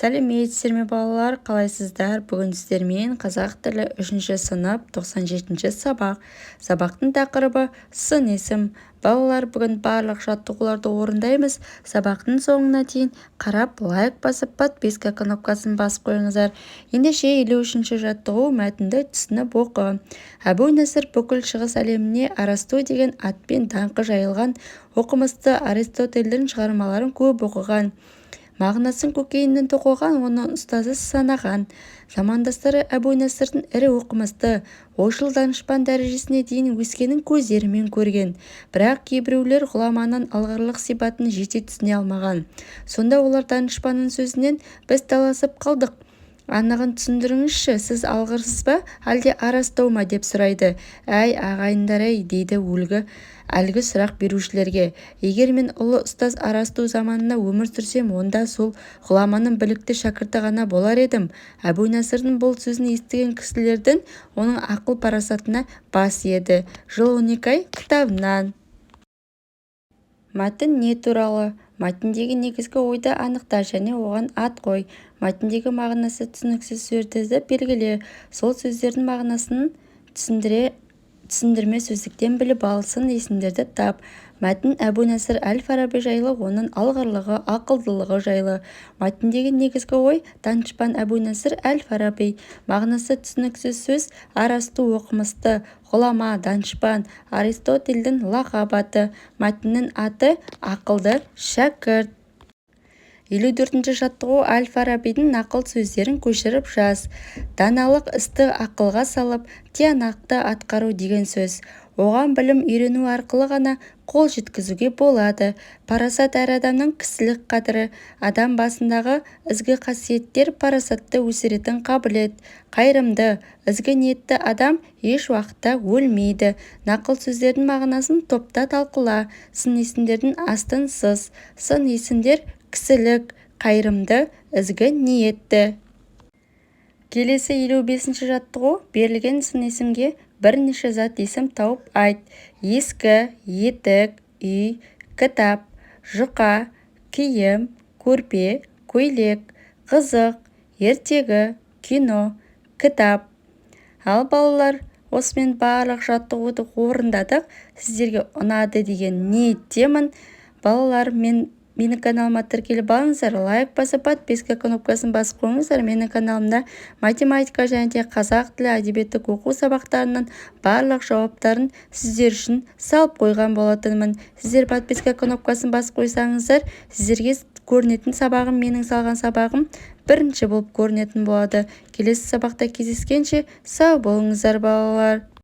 Сәлеметсіздер ме балалар, қалайсыздар? Бүгін сіздермен қазақ тілі 3 сынып 97 сабақ. Сабақтың тақырыбы сын есім. Балалар, бүгін барлық жаттығуларды орындаймыз. Сабақтың соңына дейін қарап, лайк басып, подписка кнопкасын басып қойыңыздар. Ендеше 53-ші жаттығу мәтінді түсініп оқы. Әбу-Насыр бүкіл шығыс әлеміне Арасту деген атпен даңқы жайылған, оқымысты Аристотельдің шығармаларын көп оқыған. Мағынасын көкейінен тоқыған, оны ұстазы санаған. Замандастары Әбу-Насырдың ірі оқымысты, ойшыл данышпан дәрежесіне дейін өскенін көздерімен көрген. Бірақ кейбіреулер ғұламаның алғырлық сипатын жете түсіне алмаған. Сонда олар данышпанның сөзінен біз таласып қалдық. Анығын түсіндіріңізші, сіз алғырсыз ба, әлде Арасту ма деп сұрайды. Әй ағайындар-ай, дейді әлгі сұрақ берушілерге. Егер мен ұлы ұстаз Арасту заманына өмір сүрсем, онда сол ғұламаның білікті шәкірті ғана болар едім. Әбу-Насырдың бұл сөзін естіген кісілердің оның ақыл парасатына бас еді. Жыл 12 ай кітабынан. Мәтін не туралы? Мәтіндегі негізгі ойды анықта және оған ат қой. Мәтіндегі мағынасы түсініксіз сөздерді белгіле. Сол сөздердің мағынасын түсіндірме сөздіктен біліп алсын, есімдерді тап. Мәтін Әбу-Насыр әл-Фараби жайлы, оның алғырлығы, ақылдылығы жайлы. Мәтіндегі негізгі ой данышпан Әбу-Насыр әл-Фараби. Мағынасы түсініксіз сөз Арасту оқымысты, ғұлама, данышпан, Аристотельдің лақап аты. Мәтіннің аты ақылды шәкірт. 54-ші жаттығу әл-Фарабидің нақыл сөздерін көшіріп жаз. Даналық істі ақылға салып, тиянақты атқару деген сөз. Оған білім үйрену арқылы ғана қол жеткізуге болады. Парасат әр адамның кісілік қадірі. Адам басындағы ізгі қасиеттер парасатты өсіретін қабілет. Қайырымды, ізгі ниетті адам еш уақытта өлмейді. Нақыл сөздердің мағынасын топта талқыла. Сын есімдердің астын сыз. Сын есімдер кісілік, қайырымды, ізгі ниетті. Келесі 55-ші жаттығу берілген сын есімге бірнеше зат есім тауып айт. Ескі, етік, үй, кітап, жұқа, киім, көрпе, көйлек, қызық, ертегі, кино, кітап. Ал балалар, осымен барлық жаттығуды орындадық. Сіздерге ұнады деген ниеттемін. Балалар, менің каналыма тіркеліп алыңыздар, лайк басып, подписка кнопкасын басып қойыңыздар. Менің каналымда математика және де қазақ тілі әдебиеттік оқу сабақтарының барлық жауаптарын сіздер үшін салып қойған болатынмын. Сіздер подписка кнопкасын басып қойсаңыздар, сіздерге көрінетін сабағым, менің салған сабағым бірінші болып көрінетін болады. Келесі сабақта кездескенше сау болыңыздар балалар.